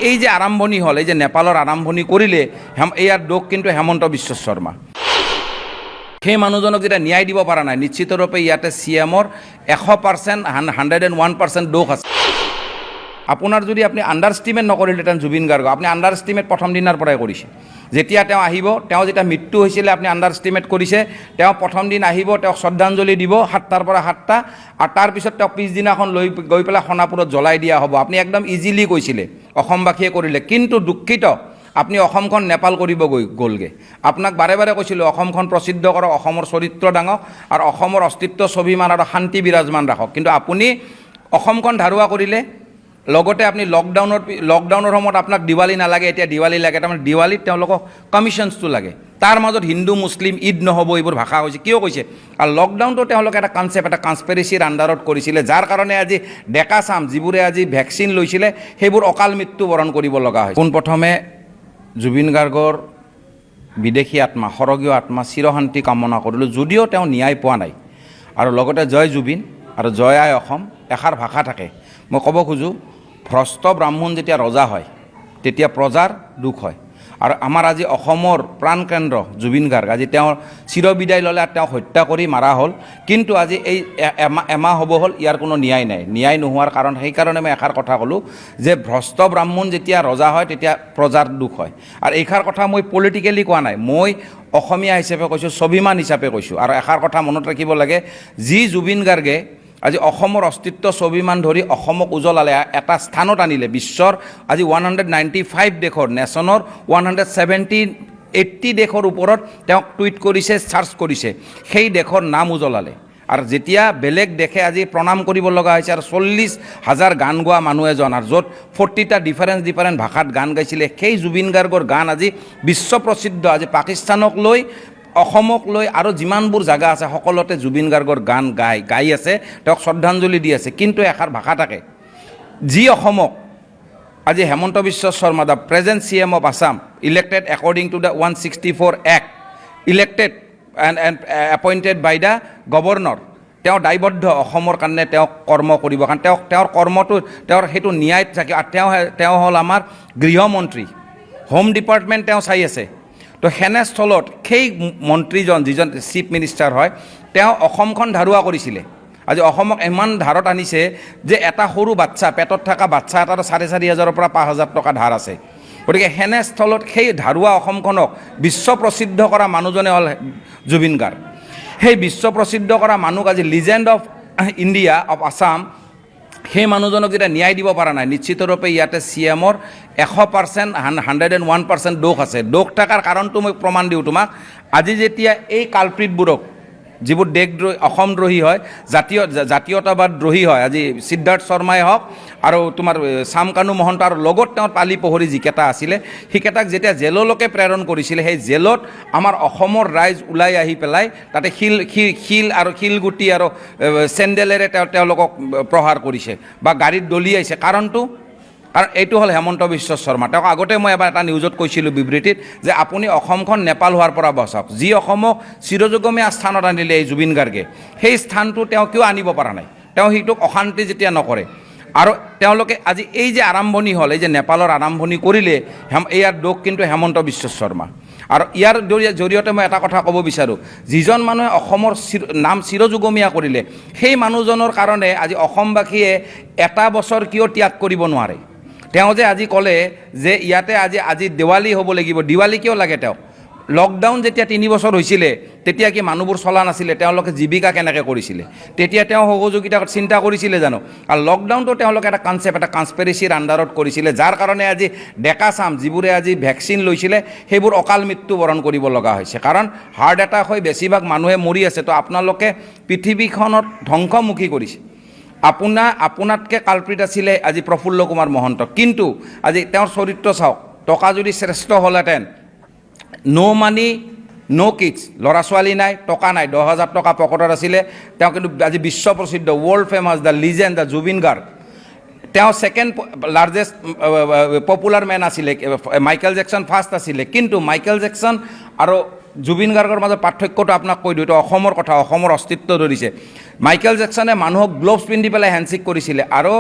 এই যে আৰম্ভণি হ'ল, এই যে নেপালৰ আৰম্ভণি কৰিলে, ইয়াৰ দোষ কিন্তু হেমন্ত বিশ্ব শৰ্মা। সেই মানুহজনক যেতিয়া ন্যায় দিব পৰা নাই, নিশ্চিতৰূপে ইয়াতে CMৰ 100%, 101% দোষ আছে। আপোনাৰ যদি আপুনি আণ্ডাৰষ্টিমেট নকৰিলেহেঁতেন জুবিন গাৰ্গক, আপুনি আণ্ডাৰষ্টিমেট প্ৰথম দিনাৰ পৰাই কৰিছে। যেতিয়া তেওঁ আহিব, তেওঁ যেতিয়া মৃত্যু হৈছিলে আপুনি আণ্ডাৰষ্টিমেট কৰিছে। তেওঁ প্ৰথম দিন আহিব, তেওঁক শ্ৰদ্ধাঞ্জলি দিব 7টাৰ পৰা 7টা, আৰু তাৰপিছত তেওঁক পিছদিনাখন গৈ পেলাই সোণাপুৰত জ্বলাই দিয়া হ'ব। আপুনি একদম ইজিলি কৈছিলে, অসমবাসীয়ে কৰিলে। কিন্তু দুখিত, আপুনি অসমখন নেপাল কৰিব গ'লগৈ। আপোনাক বাৰে বাৰে কৈছিলোঁ অসমখন প্ৰসিদ্ধ কৰক, অসমৰ চৰিত্ৰ দাঙক, আৰু অসমৰ অস্তিত্ব স্বাভিমান আৰু শান্তি বিৰাজমান ৰাখক। কিন্তু আপুনি অসমখন ধাৰুৱা কৰিলে। লগতে আপুনি লকডাউনৰ সময়ত আপোনাক দিৱালী নালাগে, এতিয়া দিৱালী লাগে। তাৰমানে দিৱালীত তেওঁলোকক কমিশ্যনছটো লাগে। তাৰ মাজত হিন্দু মুছলিম ঈদ নহ'ব, এইবোৰ ভাষা হৈছে। কিয় কৈছে? আৰু লকডাউনটো তেওঁলোকে এটা কনচেপ্ট, এটা কনস্পিৰেচিৰ আণ্ডাৰত কৰিছিলে, যাৰ কাৰণে আজি ডেকা চাম যিবোৰে আজি ভেকচিন লৈছিলে সেইবোৰ অকাল মৃত্যু বৰণ কৰিব লগা হৈছে। পোনপ্ৰথমে জুবিন গাৰ্গৰ বিদেশী আত্মা, স্বৰ্গীয় আত্মা চিৰশান্তি কামনা কৰিলোঁ, যদিও তেওঁ ন্যায় পোৱা নাই। আৰু লগতে জয় জুবিন আৰু জয় আই অসম এষাৰ ভাষা থাকে। মই ক'ব খোজোঁ, ভ্ৰষ্ট ব্ৰাহ্মণ যেতিয়া ৰজা হয় তেতিয়া প্ৰজাৰ দুখ হয়। আৰু আমাৰ আজি অসমৰ প্ৰাণকেন্দ্ৰ জুবিন গাৰ্গ, আজি তেওঁৰ চিৰবিদায় ল'লে, আৰু তেওঁক হত্যা কৰি মাৰা হ'ল। কিন্তু আজি এই এমাহ হ'ব হ'ল, ইয়াৰ কোনো ন্যায় নাই। ন্যায় নোহোৱাৰ কাৰণ, সেইকাৰণে মই এষাৰ কথা ক'লোঁ যে ভ্ৰষ্ট ব্ৰাহ্মণ যেতিয়া ৰজা হয় তেতিয়া প্ৰজাৰ দুখ হয়। আৰু এইষাৰ কথা মই পলিটিকেলি কোৱা নাই, মই অসমীয়া হিচাপে কৈছোঁ, স্বাভিমান হিচাপে কৈছোঁ। আৰু এষাৰ কথা মনত ৰাখিব লাগে, যি জুবিন গাৰ্গে আজি অসমৰ অস্তিত্ব স্বাভিমান ধৰি অসমক উজ্বলালে, এটা স্থানত আনিলে বিশ্বৰ। আজি 195 দেশৰ, নেশ্যনৰ 180 দেশৰ ওপৰত তেওঁক টুইট কৰিছে, চাৰ্চ কৰিছে, সেই দেশৰ নাম উজ্বলালে। আৰু যেতিয়া বেলেগ দেশে আজি প্ৰণাম কৰিব লগা হৈছে, আৰু 40,000 গান গোৱা মানুহ এজন, আৰু য'ত 40টা ডিফাৰেণ্ট ভাষাত গান গাইছিলে, সেই জুবিন গাৰ্গৰ গান আজি বিশ্ব প্ৰসিদ্ধ। আজি পাকিস্তানক লৈ, অসমক লৈ আৰু যিমানবোৰ জাগা আছে সকলোতে জুবিন গাৰ্গৰ গান গাই আছে, তেওঁক শ্ৰদ্ধাঞ্জলি দি আছে। কিন্তু এষাৰ ভাষা থাকে, যি অসমক আজি Himanta Biswa Sarma, the present CM of Assam, elected according to the 164 Act, elected and appointed by the governor, তেওঁ দায়বদ্ধ অসমৰ কাৰণে তেওঁক কৰ্ম কৰিব। কাৰণ তেওঁৰ কৰ্মটো, তেওঁৰ সেইটো ন্যায়ত থাকে। আৰু তেওঁ হ'ল আমাৰ গৃহমন্ত্ৰী, হোম ডিপাৰ্টমেণ্ট তেওঁ চাই আছে। তো সেনেস্থলত সেই মন্ত্ৰীজন, যিজন চিফ মিনিষ্টাৰ হয়, তেওঁ অসমখন ধাৰুৱা কৰিছিলে। আজি অসমক ইমান ধাৰত আনিছে যে এটা সৰু বাচ্চা, পেটত থকা বাচ্চা এটাৰ 4,500 পৰা 5,000 টকা ধাৰ আছে। গতিকে সেনেস্থলত সেই ধাৰুৱা অসমখনক বিশ্ব প্ৰসিদ্ধ কৰা মানুহজনে হ'ল জুবিন গাৰ্গ। সেই বিশ্ব প্ৰসিদ্ধ কৰা মানুহ, আজি legend of India of Assam, সেই মানুহজনক যেতিয়া ন্যায় দিব পৰা নাই, নিশ্চিতৰূপে ইয়াতে CMৰ 100%, 101% দোষ আছে। দোষ থকাৰ কাৰণটো মই প্ৰমাণ দিওঁ তোমাক। আজি যেতিয়া এই কালপ্ৰিটবোৰক, যিবোৰ দেশদ্ৰোহী, অসমদ্ৰোহী হয়, জাতীয়তাবাদদ্ৰোহী হয়, আজি সিদ্ধাৰ্থ শৰ্মাই হওক আৰু তোমাৰ চামকানু মহন্ত, আৰু লগত তেওঁৰ পালি পোহৰি যিকেইটা আছিলে, সেইকেইটাক যেতিয়া জেললৈকে প্ৰেৰণ কৰিছিলে, সেই জেলত আমাৰ অসমৰ ৰাইজ ওলাই আহি পেলাই তাতে শিল আৰু শিলগুটি আৰু চেণ্ডেলেৰে তেওঁলোকক প্ৰহাৰ কৰিছে বা গাড়ীত দলিয়াইছে। কাৰণটো, কাৰণ এইটো হ'ল হেমন্ত বিশ্ব শৰ্মা। তেওঁক আগতে মই এবাৰ এটা নিউজত কৈছিলোঁ, বিবৃতিত, যে আপুনি অসমখন নেপাল হোৱাৰ পৰা বচাওক। যি অসমক চিৰযুগমীয়া স্থানত আনিলে এই জুবিন গাৰ্গে, সেই স্থানটো তেওঁ কিয় আনিব পৰা নাই? তেওঁ সেইটোক অশান্তি যেতিয়া নকৰে, আৰু তেওঁলোকে আজি এই যে আৰম্ভণি হ'ল, এই যে নেপালৰ আৰম্ভণি কৰিলে, ইয়াৰ দোষ কিন্তু হেমন্ত বিশ্ব শৰ্মা। আৰু ইয়াৰ জৰিয়তে মই এটা কথা ক'ব বিচাৰোঁ, যিজন মানুহে অসমৰ নাম চিৰযুগমীয়া কৰিলে, সেই মানুহজনৰ কাৰণে আজি অসমবাসীয়ে এটা বছৰ কিয় ত্যাগ কৰিব নোৱাৰে? তেওঁ যে আজি ক'লে যে ইয়াতে আজি দিৱালী হ'ব লাগিব, দিৱালী কিয় লাগে তেওঁক? লকডাউন যেতিয়া 3 বছৰ হৈছিলে, তেতিয়া কি মানুহবোৰ চলা নাছিলে? তেওঁলোকে জীৱিকা কেনেকৈ কৰিছিলে? তেতিয়া তেওঁ সহযোগিতা চিন্তা কৰিছিলে জানো? আৰু লকডাউনটো তেওঁলোকে এটা কনচেপ্ট, এটা কনস্পিৰেচিৰ আণ্ডাৰত কৰিছিলে, যাৰ কাৰণে আজি ডেকা চাম যিবোৰে আজি ভেকচিন লৈছিলে সেইবোৰ অকাল মৃত্যু বৰণ কৰিব লগা হৈছে। কাৰণ হাৰ্ট এটাক হৈ বেছিভাগ মানুহে মৰি আছে। তো আপোনালোকে পৃথিৱীখনত ধ্বংসমুখী কৰিছে। আপোনাতকৈ কালপ্ৰিট আছিলে আজি প্ৰফুল্ল কুমাৰ মহন্ত। কিন্তু আজি তেওঁৰ চৰিত্ৰ চাওক, টকা যদি শ্ৰেষ্ঠ হ'লহেঁতেন, নো মানি নো কিডছ, ল'ৰা ছোৱালী নাই, টকা নাই, 10,000 টকা পকেটত আছিলে, তেওঁ কিন্তু আজি বিশ্ব প্ৰসিদ্ধ, world famous, the legend, the Zubeen Garg. তেওঁ ছেকেণ্ড লাৰ্জেষ্ট পপুলাৰ মেন আছিলে, মাইকেল জেকচন ফাৰ্ষ্ট আছিলে। কিন্তু মাইকেল জেকচন আৰু জুবিন গাৰ্গৰ মাজত পাৰ্থক্যটো আপোনাক কৈ দিওঁ, এইটো অসমৰ কথা, অসমৰ অস্তিত্ব ধৰিছে। মাইকেল জেকচনে মানুহক গ্ল'ভছ পিন্ধি পেলাই হেণ্ডশ্বেক কৰিছিলে আৰু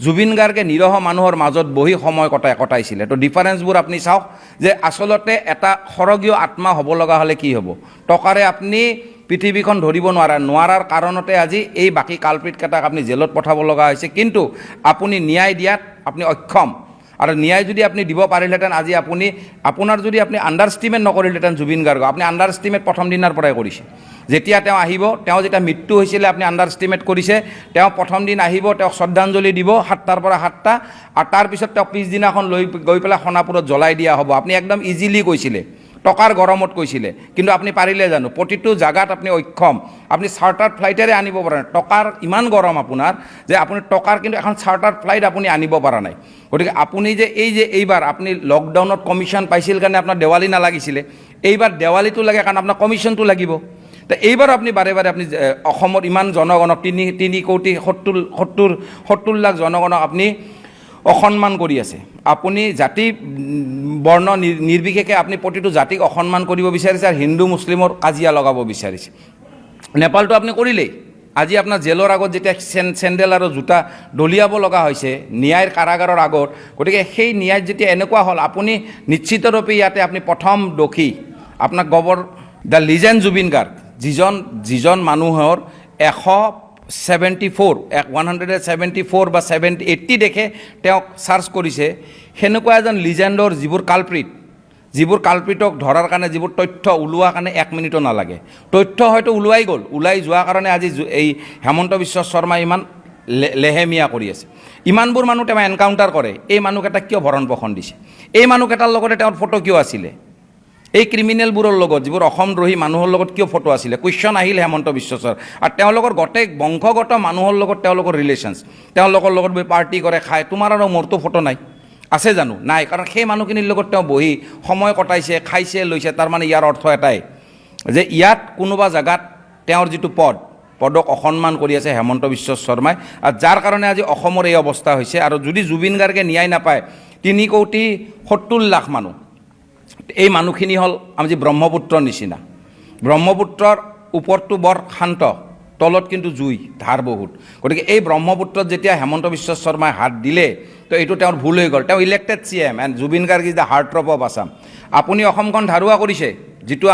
জুবিন গাৰ্গে নিৰহ মানুহৰ মাজত বহি সময় কটাইছিলে। তো ডিফাৰেঞ্চবোৰ আপুনি চাওক যে আচলতে এটা সৰগীয় আত্মা হ'ব লগা হ'লে কি হ'ব, টকাৰে আপুনি পৃথিৱীখন ধৰিব নোৱাৰাৰ কাৰণতে আজি এই বাকী কালপ্ৰিটকেইটাক আপুনি জেলত পঠাব লগা হৈছে। কিন্তু আপুনি ন্যায় দিয়াত আপুনি অক্ষম, আৰু ন্যায় যদি আপুনি দিব পাৰিলেহেঁতেন আজি আপোনাৰ যদি আপুনি আণ্ডাৰষ্টিমেট নকৰিলেহেঁতেন জুবিন গাৰ্গক, আপুনি আণ্ডাৰষ্টিমেট প্ৰথম দিনাৰ পৰাই কৰিছে। যেতিয়া তেওঁ আহিব, তেওঁ যেতিয়া মৃত্যু হৈছিলে আপুনি আণ্ডাৰষ্টিমেট কৰিছে। তেওঁ প্ৰথম দিন আহিব, তেওঁক শ্ৰদ্ধাঞ্জলি দিব 7টাৰ পৰা 7টা, আৰু তাৰপিছত তেওঁক পিছদিনাখন গৈ পেলাই সোণাপুৰত জ্বলাই দিয়া হ'ব। আপুনি একদম ইজিলি কৈছিলে, টকাৰ গৰমত কৈছিলে, কিন্তু আপুনি পাৰিলে জানো? প্ৰতিটো জাগাত আপুনি অক্ষম। আপুনি চাৰ্টাৰ্ড ফ্লাইটেৰে আনিব পৰা নাই, টকাৰ ইমান গৰম আপোনাৰ যে আপুনি টকাৰ কিন্তু এখন চাৰ্টাৰ্ড ফ্লাইট আপুনি আনিব পৰা নাই। গতিকে আপুনি যে এইবাৰ আপুনি লকডাউনত কমিশ্যন পাইছিল কাৰণে আপোনাৰ দেৱালী নালাগিছিলে, এইবাৰ দেৱালীটো লাগে কাৰণ আপোনাৰ কমিশ্যনটো লাগিব। তো এইবাৰ আপুনি বাৰে বাৰে আপুনি অসমৰ ইমান জনগণক 3,70,70 লাখ জনগণক আপুনি অসন্মান কৰি আছে। আপুনি জাতি বৰ্ণ নিৰ্বিশেষে আপুনি প্ৰতিটো জাতিক অসন্মান কৰিব বিচাৰিছে আৰু হিন্দু মুছলিমৰ কাজিয়া লগাব বিচাৰিছে। নেপালটো আপুনি কৰিলেই। আজি আপোনাৰ জেলৰ আগত যেতিয়া চেণ্ডেল আৰু জোতা দলিয়াব লগা হৈছে ন্যায়ৰ কাৰাগাৰৰ আগত, গতিকে সেই ন্যায় যেতিয়া এনেকুৱা হ'ল, আপুনি নিশ্চিতৰূপে ইয়াতে আপুনি প্ৰথম দোষী আপোনাক দ্য লিজেণ্ড জুবিন গাৰ্গ, যিজন মানুহৰ 174 বা 80 দেখে তেওঁক চাৰ্চ কৰিছে, সেনেকুৱা এজন লিজেণ্ডৰ যিবোৰ কালপ্ৰিটক ধৰাৰ কাৰণে যিবোৰ তথ্য ওলোৱাৰ কাৰণে 1 মিনিটো নালাগে। তথ্য হয়তো ওলাই যোৱাৰ কাৰণে আজি এই হেমন্ত বিশ্ব শৰ্মা ইমান লেহেমীয়া কৰি আছে। ইমানবোৰ মানুহ তেওঁ এনকাউণ্টাৰ কৰে, এই মানুহকেইটাক কিয় ভৰণ পোষণ দিছে? এই মানুহকেইটাৰ লগতে তেওঁৰ ফটো কিয় আছিলে? এই ক্ৰিমিনেলবোৰৰ লগত, যিবোৰ অসমদ্ৰোহী মানুহৰ লগত কিয় ফটো আছিলে? কুৱেশ্যন আহিল হেমন্ত বিশ্ব শৰ্মা আৰু তেওঁলোকৰ গোটেই বংশগত মানুহৰ লগত তেওঁলোকৰ ৰিলেশ্যনছ, তেওঁলোকৰ লগত পাৰ্টি কৰে, খায়। তোমাৰ আৰু মোৰতো ফটো নাই, আছে জানো? নাই, কাৰণ সেই মানুহখিনিৰ লগত তেওঁ বহি সময় কটাইছে, খাইছে, লৈছে। তাৰমানে ইয়াৰ অৰ্থ এটাই যে ইয়াত কোনোবা জেগাত তেওঁৰ যিটো পদক অসন্মান কৰি আছে হেমন্ত বিশ্ব শৰ্মাই, আৰু যাৰ কাৰণে আজি অসমৰ এই অৱস্থা হৈছে। আৰু যদি জুবিন গাৰ্গে ন্যায় নাপায়, 3,70 লাখ মানুহ, এই মানুহখিনি হ'ল আজি ব্ৰহ্মপুত্ৰৰ নিচিনা। ব্ৰহ্মপুত্ৰৰ ওপৰটো বৰ শান্ত, তলত কিন্তু জুই, ধাৰ বহুত। গতিকে এই ব্ৰহ্মপুত্ৰত যেতিয়া হেমন্ত বিশ্ব শৰ্মাই হাত দিলে, তো এইটো তেওঁৰ ভুল হৈ গ'ল। তেওঁ elected CM and Zubeen Garg is the heartthrob of Assam. আপুনি অসমখন ধাৰুৱা কৰিছে, যিটো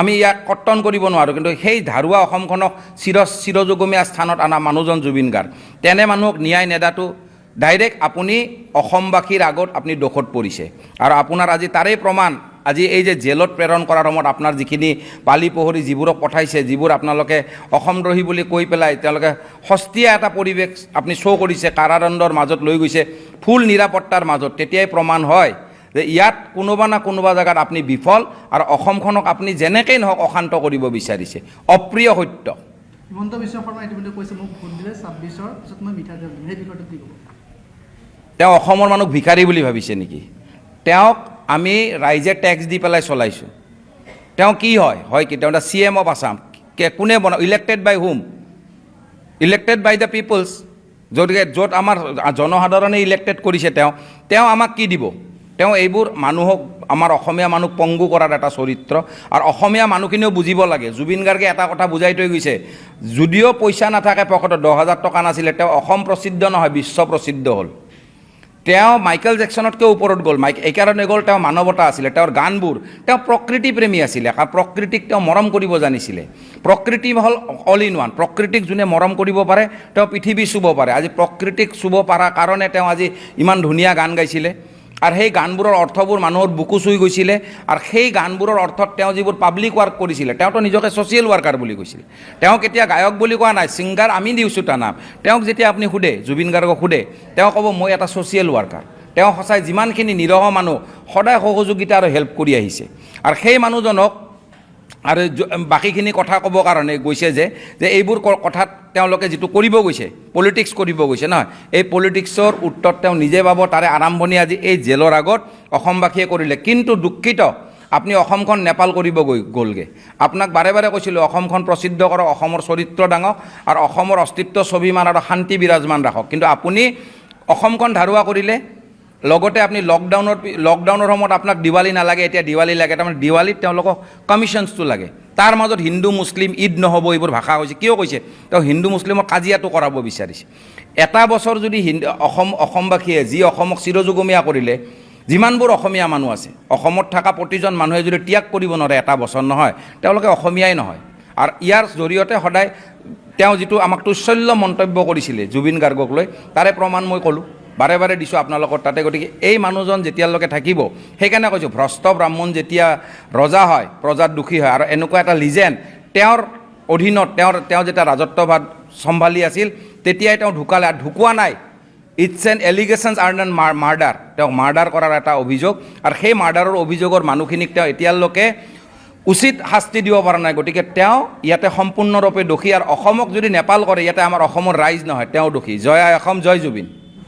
আমি ইয়াক কৰ্তন কৰিব নোৱাৰোঁ, কিন্তু সেই ধাৰুৱা অসমখনক চিৰযুগমীয়া স্থানত অনা মানুহজন জুবিন গাৰ্গ। তেনে মানুহক ন্যায় নেদাটো ডাইৰেক্ট আপুনি অসমবাসীৰ আগত আপুনি দোষত পৰিছে। আৰু আপোনাৰ আজি তাৰেই প্ৰমাণ, আজি এই যে জেলত প্ৰেৰণ কৰাৰ সময়ত আপোনাৰ যিখিনি পালি পোহৰি যিবোৰক পঠাইছে, যিবোৰ আপোনালোকে অসমদ্ৰোহী বুলি কৈ পেলাই তেওঁলোকে সস্তীয়া এটা পৰিৱেশ আপুনি শ্ব' কৰিছে, কাৰাদণ্ডৰ মাজত লৈ গৈছে, ফুল নিৰাপত্তাৰ মাজত, তেতিয়াই প্ৰমাণ হয় যে ইয়াত কোনোবা না কোনোবা জেগাত আপুনি বিফল, আৰু অসমখনক আপুনি যেনেকেই নহওক অশান্ত কৰিব বিচাৰিছে। অপ্ৰিয় সত্য। হিমন্ত বিশ্ব শৰ্মাই ইতিমধ্যে কৈছে, মোক ভোট দিলে 26ৰ পিছত মই মিঠা দিম, সেই বিষয়টো কি ক'ব? তেওঁ অসমৰ মানুহ ভিখাৰী বুলি ভাবিছে নেকি? তেওঁক আমি ৰাইজে টেক্স দি পেলাই চলাইছোঁ। তেওঁ কি হয় কি? তেওঁ এটা CM অফ আছাম। কোনে বনায়? Elected by whom? Elected by the peoples. য'ত আমাৰ জনসাধাৰণে ইলেক্টেড কৰিছে, তেওঁ আমাক কি দিব? তেওঁ এইবোৰ মানুহক, আমাৰ অসমীয়া মানুহক পংগু কৰাৰ এটা চৰিত্ৰ। আৰু অসমীয়া মানুহখিনিও বুজিব লাগে, জুবিন গাৰ্গে এটা কথা বুজাই থৈ গৈছে, যদিও পইচা নাথাকে পকেটত, 10,000 টকা নাছিলে, তেওঁ অসম প্ৰসিদ্ধ নহয়, বিশ্ব প্ৰসিদ্ধ হ'ল। তেওঁ মাইকেল জেকচনতকৈ ওপৰত গ'ল। এইকাৰণে গ'ল, তেওঁ মানৱতা আছিলে, তেওঁৰ গানবোৰ, তেওঁ প্ৰকৃতি প্ৰেমী আছিলে, কাৰণ প্ৰকৃতিক তেওঁ মৰম কৰিব জানিছিলে। প্ৰকৃতি হ'ল অল ইন ওৱান। প্ৰকৃতিক যোনে মৰম কৰিব পাৰে, তেওঁ পৃথিৱী চুব পাৰে। আজি প্ৰকৃতিক চুব পৰাৰ কাৰণে তেওঁ আজি ইমান ধুনীয়া গান গাইছিলে, আৰু সেই গানবোৰৰ অৰ্থবোৰ মানুহৰ বুকু চুই গৈছিলে। আৰু সেই গানবোৰৰ অৰ্থত তেওঁ যিবোৰ পাব্লিক ৱাৰ্ক কৰিছিলে, তেওঁতো নিজকে ছ'চিয়েল ৱাৰ্কাৰ বুলি কৈছিলে। তেওঁ কেতিয়া গায়ক বুলি কোৱা নাই, ছিংগাৰ আমি দিছোঁ তাৰ নাম। তেওঁক যেতিয়া আপুনি সোধে, জুবিন গাৰ্গক সোধে, তেওঁ ক'ব মই এটা ছ'চিয়েল ৱাৰ্কাৰ। তেওঁ সঁচাই যিমানখিনি নিৰহ মানুহ সদায় সহযোগিতা আৰু হেল্প কৰি আহিছে। আৰু সেই মানুহজনক আৰু বাকীখিনি কথা ক'বৰ কাৰণে গৈছে যে এইবোৰ কথাত তেওঁলোকে যিটো কৰিব গৈছে, পলিটিক্স কৰিব গৈছে নহয়, এই পলিটিক্সৰ উত্তৰ তেওঁ নিজে পাব। তাৰে আৰম্ভণি আজি এই জেলৰ আগত অসমবাসীয়ে কৰিলে। কিন্তু দুখিত আপুনি অসমখন নেপাল কৰিব গ'লগৈ আপোনাক বাৰে বাৰে কৈছিলোঁ অসমখন প্ৰসিদ্ধ কৰক অসমৰ চৰিত্ৰ দাঙক আৰু অসমৰ অস্তিত্ব স্বাভিমান আৰু শান্তি বিৰাজমান ৰাখক কিন্তু আপুনি অসমখন ধাৰুৱা কৰিলে লগতে আপুনি লকডাউনৰ সময়ত আপোনাক দিৱালী নালাগে এতিয়া দিৱালী লাগে তাৰমানে দিৱালীত তেওঁলোকক কমিশ্যনছটো লাগে তাৰ মাজত হিন্দু মুছলিম ঈদ নহ'ব এইবোৰ ভাষা কৈছে কিয় কৈছে তেওঁ হিন্দু মুছলিমৰ কাজিয়াটো কৰাব বিচাৰিছে এটা বছৰ যদি অসমবাসীয়ে যি অসমক চিৰযুগমীয়া কৰিলে যিমানবোৰ অসমীয়া মানুহ আছে অসমত থকা প্ৰতিজন মানুহে যদি ত্যাগ কৰিব নোৱাৰে এটা বছৰ নহয় তেওঁলোকে অসমীয়াই নহয় আৰু ইয়াৰ জৰিয়তে সদায় তেওঁ যিটো আমাক তুচ্ছল্য মন্তব্য কৰিছিলে জুবিন গাৰ্গক লৈ তাৰে প্ৰমাণ মই ক'লোঁ বাৰে বাৰে দিছোঁ আপোনালোকৰ তাতে গতিকে এই মানুহজন যেতিয়ালৈকে থাকিব সেইকাৰণে কৈছোঁ ভ্ৰষ্ট ব্ৰাহ্মণ যেতিয়া ৰজা হয় প্ৰজাত দুখী হয় আৰু এনেকুৱা এটা লিজেণ্ড তেওঁৰ অধীনত তেওঁ যেতিয়া ৰাজত্বভাৰ চম্ভালি আছিল তেতিয়াই তেওঁ ঢুকালে আৰু ঢুকুৱা নাই it's an allegations are an murder তেওঁক মাৰ্ডাৰ কৰাৰ এটা অভিযোগ আৰু সেই মাৰ্ডাৰৰ অভিযোগৰ মানুহখিনিক তেওঁ এতিয়ালৈকে উচিত শাস্তি দিব পৰা নাই গতিকে তেওঁ ইয়াতে সম্পূৰ্ণৰূপে দোষী আৰু অসমক যদি নেপাল কৰে ইয়াতে আমাৰ অসমৰ ৰাইজ নহয় তেওঁ দোষী জয় আই অসম জয় জুবিন